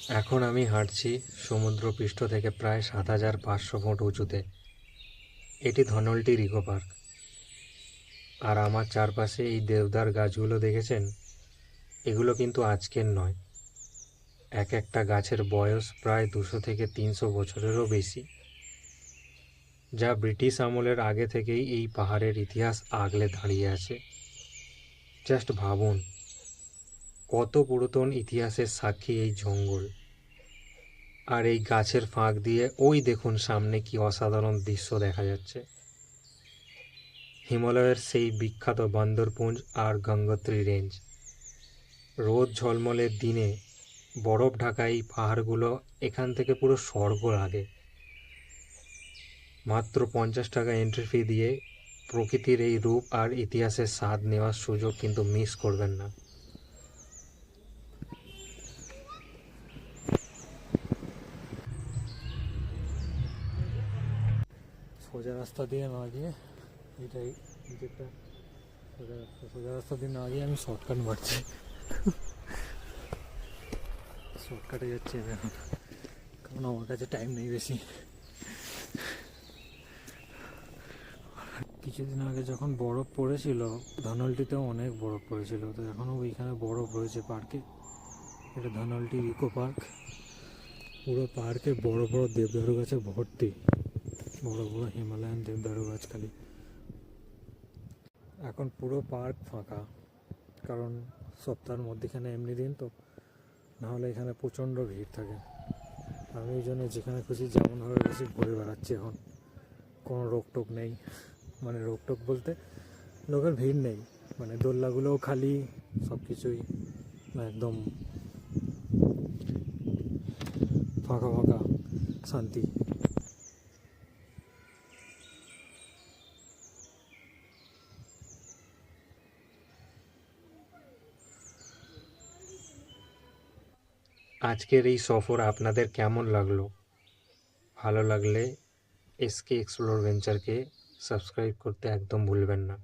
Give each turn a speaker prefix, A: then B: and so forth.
A: এখন আমি হাঁটছি সমুদ্রপৃষ্ঠ থেকে প্রায় ৭,৫০০ ফুট উঁচুতে। এটি ধনলটির ইকো পার্ক। আর আমার চারপাশে এই দেবদার গাছগুলো দেখেছেন? এগুলো কিন্তু আজকের নয়। এক একটা গাছের বয়স প্রায় ২০০ থেকে ৩০০ বছরেরও বেশি, যা ব্রিটিশ আমলের আগে থেকেই এই পাহাড়ের ইতিহাস আগলে দাঁড়িয়ে আছে। জাস্ট ভাবুন, কত পুরাতন ইতিহাসের সাক্ষী এই জঙ্গল। আর এই গাছের ফাঁক দিয়ে ওই দেখুন সামনে কি অসাধারণ দৃশ্য দেখা যাচ্ছে। হিমালয়ের সেই বিখ্যাত বান্দরপুঞ্জ আর গঙ্গোত্রী রেঞ্জ। রোদ ঝলমলের দিনে বরফ ঢাকা এই পাহাড়গুলো এখান থেকে পুরো স্বর্গ লাগে। মাত্র 50 টাকা এন্ট্রি ফি দিয়ে প্রকৃতির এই রূপ আর ইতিহাসের স্বাদ নেওয়ার সুযোগ কিন্তু মিস করবেন না। সোজা রাস্তা দিয়ে না গিয়ে এটাই নিজেরটা সোজা রাস্তা দিয়ে না গিয়ে আমি শর্টকাট মারছি। শর্টকাটে যাচ্ছি এখন, কারণ আমার কাছে টাইম নেই বেশি। কিছুদিন আগে যখন বরফ পড়েছিল, ধনলটিতেও অনেক বরফ পড়েছিল, তো এখনও ওইখানে বরফ রয়েছে পার্কে। এটা ধনলটি ইকো পার্ক। পুরো পার্কে বড় বড় দেবদারু গাছে ভর্তি, বড় বড় হিমালয়ান দেবদারু গাছ খালি। এখন পুরো পার্ক ফাঁকা, কারণ সপ্তাহের মধ্যেখানে এমনি দিন তো, নাহলে এখানে প্রচণ্ড ভিড় থাকে। আমি এই জন্য যেখানে খুশি যেমনভাবে খুশি ঘুরে বেড়াচ্ছি এখন। কোনো রোকটোক নেই, মানে রোকটোক বলতে লোকের ভিড় নেই, মানে দোল্লাগুলোও খালি, সব কিছুই একদম ফাঁকা ফাঁকা, শান্তি। আজকের এই সফর আপনাদের কেমন লাগলো? ভালো লাগলে এসকে এক্সপ্লোর ভেঞ্চারকে সাবস্ক্রাইব করতে একদম ভুলবেন না।